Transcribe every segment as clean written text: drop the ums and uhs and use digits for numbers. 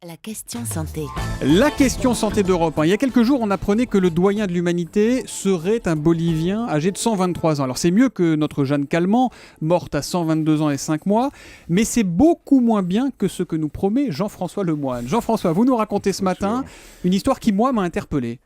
La question santé. La question santé d'Europe. Il y a quelques jours, on apprenait que le doyen de l'humanité serait un Bolivien âgé de 123 ans. Alors c'est mieux que notre Jeanne Calment, morte à 122 ans et 5 mois, mais c'est beaucoup moins bien que ce que nous promet Jean-François Lemoine. Jean-François, vous nous racontez ce matin une histoire qui, moi, m'a interpellé.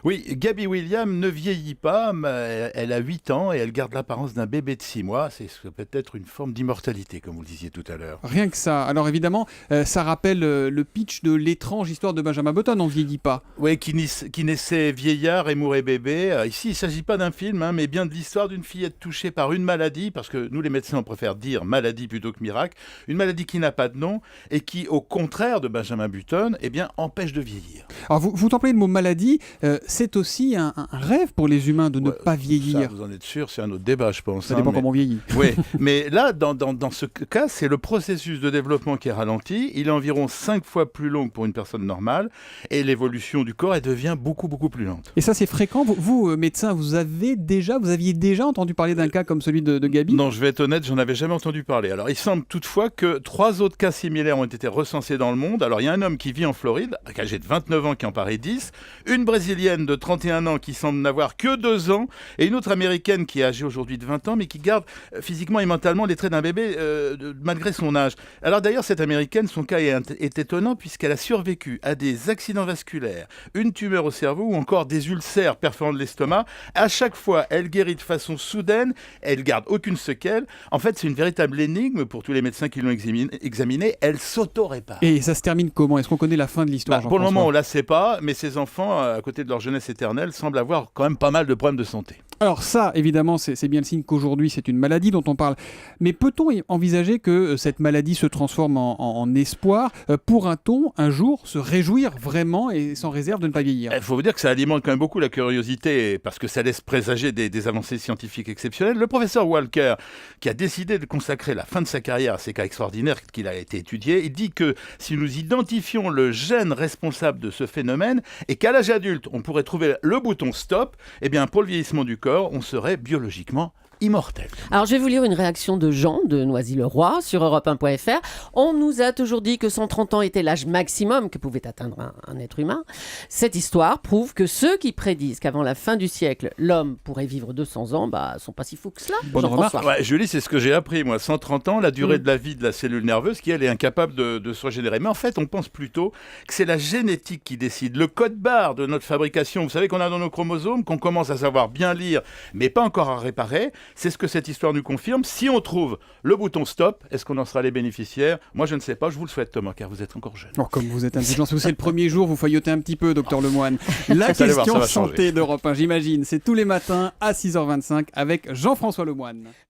Oui, Gaby Williams ne vieillit pas, mais elle a 8 ans et elle garde l'apparence d'un bébé de 6 mois. C'est peut-être une forme d'immortalité, comme vous le disiez tout à l'heure. Rien que ça. Alors évidemment, ça rappelle le pitch de l'étrange histoire de Benjamin Button, on ne vieillit pas. Oui, qui naissait vieillard et mourait bébé. Ici, il ne s'agit pas d'un film, mais bien de l'histoire d'une fillette touchée par une maladie, parce que nous les médecins, on préfère dire maladie plutôt que miracle, une maladie qui n'a pas de nom et qui, au contraire de Benjamin Button, empêche de vieillir. Alors vous employez le mot maladie, c'est aussi un rêve pour les humains de ne pas vieillir. Ça, vous en êtes sûr, c'est un autre débat, je pense. Ça dépend comment on vieillit. Oui, mais là, dans ce cas, c'est le processus de développement qui est ralenti. Il est environ 5 fois plus long que pour une personne normale et l'évolution du corps, elle devient beaucoup plus lente. Et ça, c'est fréquent. Vous, médecin, vous aviez déjà entendu parler d'un cas comme celui de Gaby ? Non, je vais être honnête, j'en avais jamais entendu parler. Alors, il semble toutefois que 3 autres cas similaires ont été recensés dans le monde. Alors, il y a un homme qui vit en Floride, âgé de 29 ans, qui en paraît 10, une brésilienne de 31 ans qui semble n'avoir que 2 ans, et une autre américaine qui est âgée aujourd'hui de 20 ans, mais qui garde physiquement et mentalement les traits d'un bébé malgré son âge. Alors d'ailleurs, cette américaine, son cas est étonnant puisqu'elle a survécu à des accidents vasculaires, une tumeur au cerveau ou encore des ulcères perforant de l'estomac. À chaque fois, elle guérit de façon soudaine, elle garde aucune séquelle. En fait, c'est une véritable énigme pour tous les médecins qui l'ont examinée. Elle s'auto-répare. Et ça se termine comment ? Est-ce qu'on connaît la fin de l'histoire, Pour le Jean-François ? moment, on ne la sait pas, mais ces enfants, à côté de leur jeunesse éternelle, semblent avoir quand même pas mal de problèmes de santé. Alors ça, évidemment, c'est bien le signe qu'aujourd'hui, c'est une maladie dont on parle. Mais peut-on envisager que cette maladie se transforme en espoir ? Pourra-t-on un jour se réjouir vraiment et sans réserve de ne pas vieillir ? Il faut vous dire que ça alimente quand même beaucoup la curiosité parce que ça laisse présager des avancées scientifiques exceptionnelles. Le professeur Walker, qui a décidé de consacrer la fin de sa carrière à ces cas extraordinaires qu'il a été étudié, il dit que si nous identifions le gène responsable de ce phénomène et qu'à l'âge adulte, on pourrait trouver le bouton stop, eh bien pour le vieillissement du corps, on serait biologiquement immortel. Alors je vais vous lire une réaction de Jean de Noisy-le-Roi sur Europe1.fr. On nous a toujours dit que 130 ans était l'âge maximum que pouvait atteindre un être humain. Cette histoire prouve que ceux qui prédisent qu'avant la fin du siècle, l'homme pourrait vivre 200 ans, sont pas si fous que cela. Bonne remarque. Ouais, Julie, c'est ce que j'ai appris, moi. 130 ans, la durée de la vie de la cellule nerveuse qui, elle, est incapable de se régénérer. Mais en fait, on pense plutôt que c'est la génétique qui décide. Le code barre de notre fabrication, vous savez qu'on a dans nos chromosomes, qu'on commence à savoir bien lire, mais pas encore à réparer. C'est ce que cette histoire nous confirme. Si on trouve le bouton stop, est-ce qu'on en sera les bénéficiaires ? Moi, je ne sais pas. Je vous le souhaite, Thomas, car vous êtes encore jeune. Oh, comme vous êtes intelligent, c'est le premier jour, vous feuillotez un petit peu, docteur Lemoine. La Vous allez voir, question ça va santé changer. d'Europe 1, j'imagine, c'est tous les matins à 6h25 avec Jean-François Lemoine.